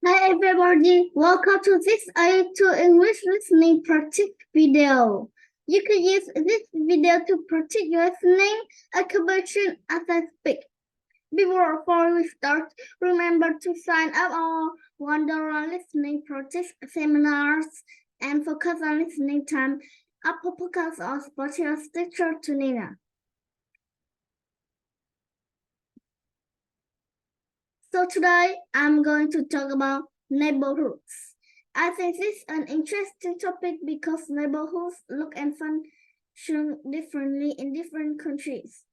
Hi everybody, welcome to this A2 English listening practice video. You can use this video to practice your listening and comprehension as I speak. Before we start, remember to sign up our Wonderland listening practice seminars and focus on listening time. Apple Podcasts or Spotify Stitcher to Nina. So today I'm going to talk about neighborhoods. I think this is an interesting topic because neighborhoods look and function differently in different countries.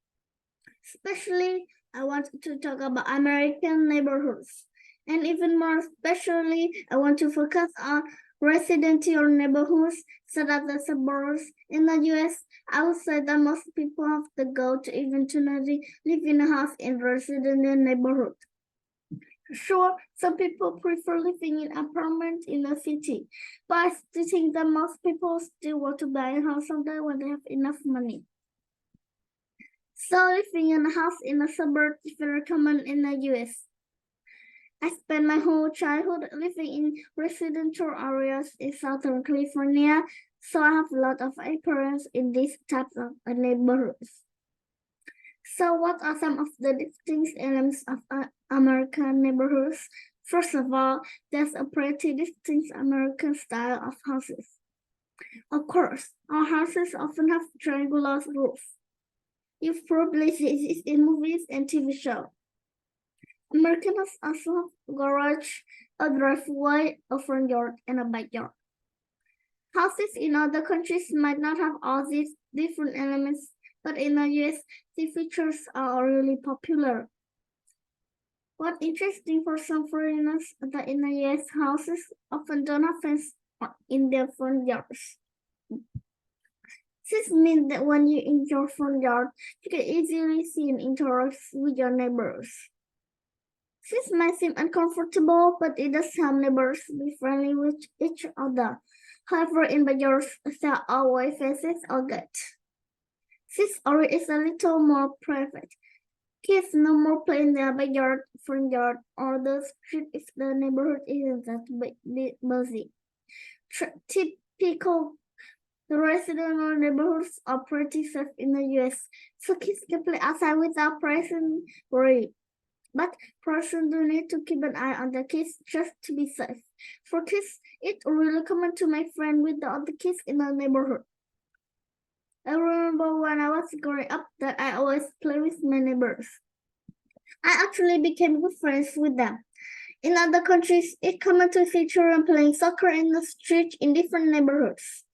Especially, I want to talk about American neighborhoods. And even more especially, I want to focus on residential neighborhoods such as the suburbs. In the US, I would say that most people have to go to eventually live in a house in a residential neighborhood. Sure, some people prefer living in apartments in the city, but I still think that most people still want to buy a house someday when they have enough money. So living in a house in a suburb is very common in the US. I spent my whole childhood living in residential areas in Southern California, so I have a lot of experience in these types of neighborhoods. So what are some of the distinct elements of American neighborhoods? First of all, there's a pretty distinct American style of houses. Of course, our houses often have triangular roofs. You've probably seen this in movies and TV shows. American houses also have a garage, a driveway, a front yard, and a backyard. Houses in other countries might not have all these different elements, but in the US, the features are really popular. What's interesting for some foreigners is that in the US, houses often don't have fence in their front yards. This means that when you're in your front yard, you can easily see and interact with your neighbors. This might seem uncomfortable, but it does help neighbors be friendly with each other. However, in backyards, there are always fences or gates. This area is a little more private. Kids no more play in their backyard, front yard, or the street if the neighborhood isn't that busy. Typical residential neighborhoods are pretty safe in the US, so kids can play outside without present worry. But parents do need to keep an eye on the kids just to be safe. For kids, it's really common to make friends with the other kids in the neighborhood. I remember when I was growing up that I always play with my neighbors. I actually became good friends with them. In other countries, it's common to see children playing soccer in the street in different neighborhoods.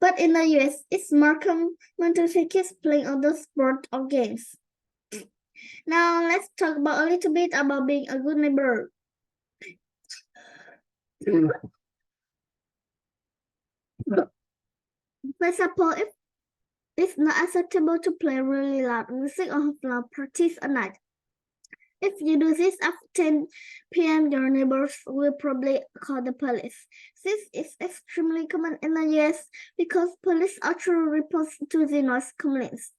But in the US, it's more common to see kids playing other sports or games. Now let's talk about a little bit about being a good neighbor. For example, if it's not acceptable to play really loud music or have loud parties at night. If you do this after 10 p.m., your neighbors will probably call the police. This is extremely common in the US because police actually report to the noise complaints.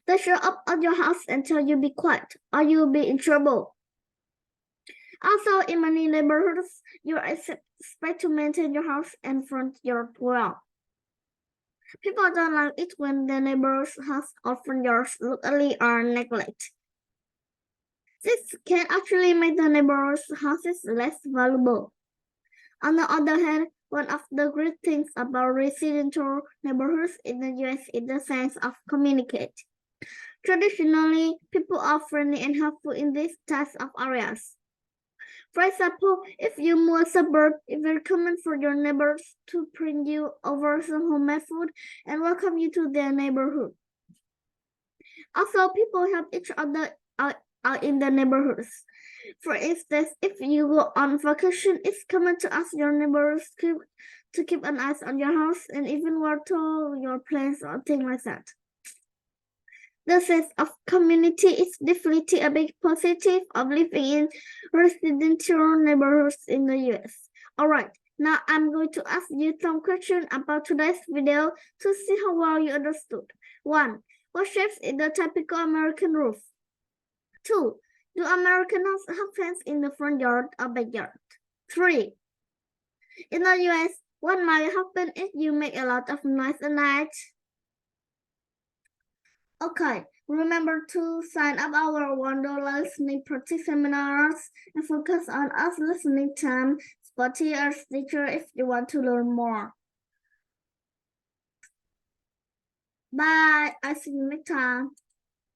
They show up at your house and tell you be quiet or you'll be in trouble. Also, in many neighborhoods, you are expected to maintain your house and front yard well. People don't like it when the neighbor's house or front yards look ugly or neglected. This can actually make the neighbor's houses less valuable. On the other hand, one of the great things about residential neighborhoods in the US is the sense of communicate. Traditionally, people are friendly and helpful in these types of areas. For example, if you move a suburb, it's very common for your neighbors to bring you over some homemade food and welcome you to their neighborhood. Also, people help each other out in the neighborhoods. For instance, if you go on vacation, it's common to ask your neighbors to keep an eye on your house and even water your plants or things like that. The sense of community is definitely a big positive of living in residential neighborhoods in the US. Alright, now I'm going to ask you some questions about today's video to see how well you understood. 1. What shapes is the typical American roof? 2. Do Americans have fence in the front yard or backyard? 3. In the US, what might happen if you make a lot of noise at night? Okay, remember to sign up our $1 listening practice seminars and focus on us listening time. Spot your teacher if you want to learn more. Bye, I see you next time.